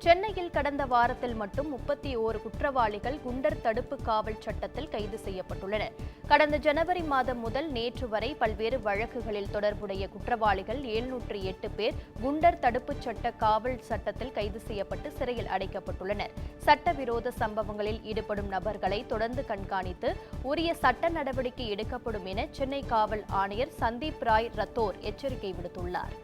சென்னையில் கடந்த வாரத்தில் மட்டும் 31 குற்றவாளிகள் குண்டர் தடுப்பு காவல் சட்டத்தில் கைது செய்யப்பட்டுள்ளனர். கடந்த ஜனவரி மாதம் முதல் நேற்று வரை பல்வேறு வழக்குகளில் தொடர்புடைய குற்றவாளிகள் 708 பேர் குண்டர் தடுப்புச் சட்ட காவல் சட்டத்தில் கைது செய்யப்பட்டு சிறையில் அடைக்கப்பட்டுள்ளனர். சட்டவிரோத சம்பவங்களில் ஈடுபடும் நபர்களை தொடர்ந்து கண்காணித்து உரிய சட்ட நடவடிக்கை எடுக்கப்படும் என சென்னை காவல் ஆணையர் சந்தீப் ராய் ரத்தோர் எச்சரிக்கை விடுத்துள்ளார்.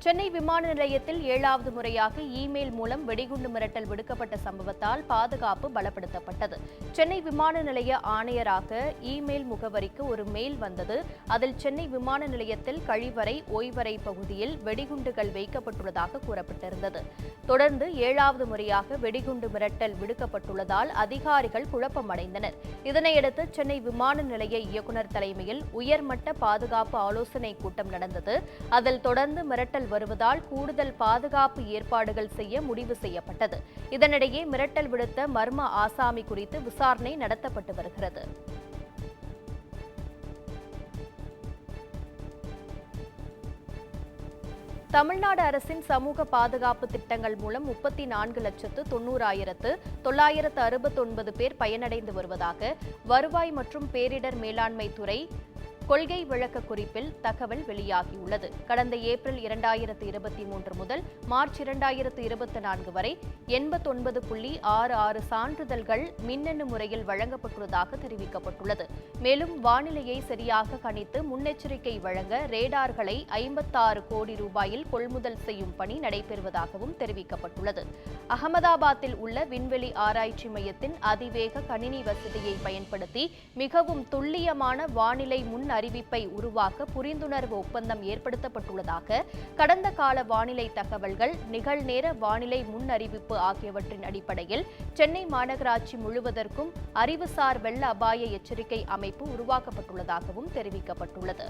சென்னை விமான நிலையத்தில் 7வது முறையாக இமெயில் மூலம் வெடிகுண்டு மிரட்டல் விடுக்கப்பட்ட சம்பவத்தால் பாதுகாப்பு பலப்படுத்தப்பட்டது. சென்னை விமான நிலைய ஆணையராக இமெயில் முகவரிக்கு ஒரு மெயில் வந்தது. அதில் சென்னை விமான நிலையத்தில் கழிவறை, ஓய்வறை பகுதியில் வெடிகுண்டுகள் வைக்கப்பட்டுள்ளதாக கூறப்பட்டிருந்தது. தொடர்ந்து 7வது முறையாக வெடிகுண்டு மிரட்டல் விடுக்கப்பட்டுள்ளதால் அதிகாரிகள் குழப்பமடைந்தனர். இதனையடுத்து சென்னை விமான நிலைய இயக்குநர் தலைமையில் உயர்மட்ட பாதுகாப்பு ஆலோசனைக் கூட்டம் நடந்தது. அதில் தொடர்ந்து மிரட்டல் வருவதால் கூடுதல் பாதுகாப்பு ஏற்பாடுகள் செய்ய முடிவு செய்யப்பட்டது. இதனிடையே மிரட்டல் விடுத்த மர்ம ஆசாமி குறித்து விசாரணை நடத்தப்பட்டு வருகிறது. தமிழ்நாடு அரசின் சமூக பாதுகாப்பு திட்டங்கள் மூலம் 34,90,969 பேர் பயனடைந்து வருவதாக வருவாய் மற்றும் பேரிடர் மேலாண்மை துறை கொள்கை விளக்க குறிப்பில் தகவல் வெளியாகியுள்ளது. கடந்த ஏப்ரல் 2023 முதல் மார்ச் 2024 வரை 89.66 சான்றிதழ்கள் மின்னணு முறையில் வழங்கப்பட்டுள்ளதாக தெரிவிக்கப்பட்டுள்ளது. மேலும் வானிலையை சரியாக கணித்து முன்னெச்சரிக்கை வழங்க ரேடார்களை 56 கோடி ரூபாயில் கொள்முதல் செய்யும் பணி நடைபெறுவதாகவும் தெரிவிக்கப்பட்டுள்ளது. அகமதாபாத்தில் உள்ள விண்வெளி ஆராய்ச்சி மையத்தின் அதிவேக கணினி வசதியை பயன்படுத்தி மிகவும் துல்லியமான வானிலை முன் அறிவிப்பை உருவாக்க புரிந்துணர்வு ஒப்பந்தம் ஏற்படுத்தப்பட்டுள்ளதாக கடந்த கால வானிலை தகவல்கள், நிகழ்நேர வானிலை முன் அறிவிப்பு ஆகியவற்றின் அடிப்படையில் சென்னை மாநகராட்சி முழுவதற்கும் அறிவுசார் வெள்ள அபாய எச்சரிக்கை அமைப்பு உருவாக்கப்பட்டுள்ளதாகவும் தெரிவிக்கப்பட்டுள்ளது.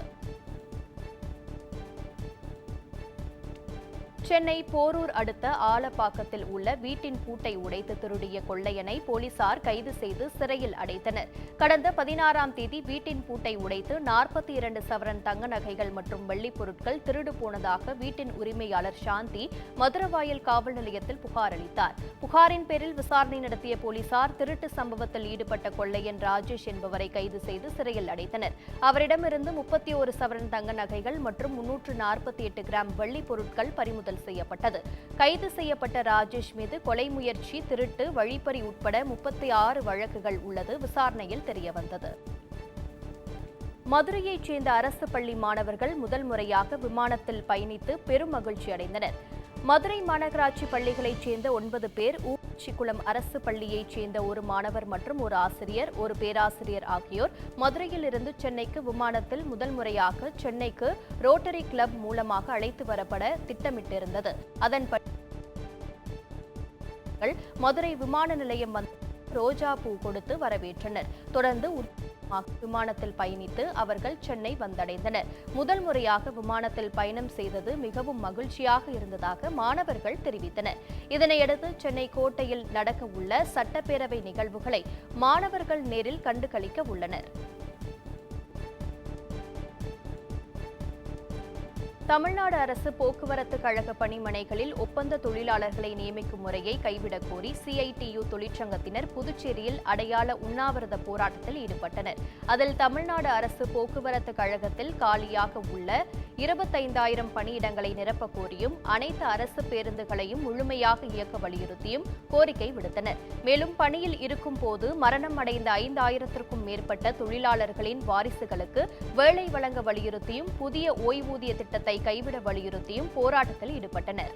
சென்னை போரூர் அடுத்த ஆலப்பாக்கத்தில் உள்ள வீட்டின் பூட்டை உடைத்து திருடிய கொள்ளையனை போலீசார் கைது செய்து சிறையில் அடைத்தனர். கடந்த 16ஆம் தேதி வீட்டின் பூட்டை உடைத்து 42 சவரன் தங்க நகைகள் மற்றும் வெள்ளிப் பொருட்கள் திருடு போனதாக வீட்டின் உரிமையாளர் சாந்தி மதுரவாயல் காவல் நிலையத்தில் புகார் அளித்தார். புகாரின் பேரில் விசாரணை நடத்திய போலீசார் திருட்டு சம்பவத்தில் ஈடுபட்ட கொள்ளையன் ராஜேஷ் என்பவரை கைது செய்து சிறையில் அடைத்தனர். அவரிடமிருந்து 31 சவரன் தங்க நகைகள் மற்றும் 348 கிராம் வெள்ளிப் பொருட்கள் பறிமுதல் செய்யப்பட்டது. கைது செய்யப்பட்ட ராஜேஷ் மீது கொலை முயற்சி, திருட்டு, வழிப்பறி உட்பட 36 வழக்குகள் உள்ளது விசாரணையில் தெரியவந்தது. மதுரையைச் சேர்ந்த அரசு பள்ளி மாணவர்கள் முதல் முறையாக விமானத்தில் பயணித்து பெரும் மகிழ்ச்சி அடைந்தனர். மதுரை மாநகராட்சி பள்ளிகளைச் சேர்ந்த 9 பேர், ஊராட்சிக்குளம் அரசு பள்ளியைச் சேர்ந்த ஒரு மாணவர் மற்றும் ஒரு ஆசிரியர், ஒரு பேராசிரியர் ஆகியோர் மதுரையில் இருந்து சென்னைக்கு விமானத்தில் முதல் முறையாக சென்னைக்கு ரோட்டரி கிளப் மூலமாக அழைத்து வரப்பட திட்டமிட்டிருந்தது. அதன்படி மதுரை விமான நிலையம் வந்து ரோஜா பூ கொடுத்து வரவேற்றனர். தொடர்ந்து விமானத்தில் பயணித்து அவர்கள் சென்னை வந்தடைந்தனர். முதல் முறையாக விமானத்தில் பயணம் செய்தது மிகவும் மகிழ்ச்சியாக இருந்ததாக மாணவர்கள் தெரிவித்தனர். இதனையடுத்து சென்னை கோட்டையில் நடக்க உள்ள சட்டப்பேரவை நிகழ்வுகளை மாணவர்கள் நேரில் கண்டு களிக்க உள்ளனர். தமிழ்நாடு அரசு போக்குவரத்து கழக பணிமனைகளில் ஒப்பந்த தொழிலாளர்களை நியமிக்கும் முறையை கைவிடக் கோரி CITU தொழிற்சங்கத்தினர் புதுச்சேரியில் அடையாள உண்ணாவிரத போராட்டத்தில் ஈடுபட்டனர். அதில் தமிழ்நாடு அரசு போக்குவரத்து கழகத்தில் காலியாக உள்ள 25,000 பணியிடங்களை நிரப்பக் கோரியும் அனைத்து அரசு பேருந்துகளையும் முழுமையாக இயக்க வலியுறுத்தியும் கோரிக்கை விடுத்தனர். மேலும் பணியில் இருக்கும் போது மரணம் அடைந்த 5,000க்கும் மேற்பட்ட தொழிலாளர்களின் வாரிசுகளுக்கு வேலை வழங்க வலியுறுத்தியும் புதிய ஓய்வூதிய திட்டத்தை கைவிட வலியுறுத்தியும் போராட்டத்தில் ஈடுபட்டனர்.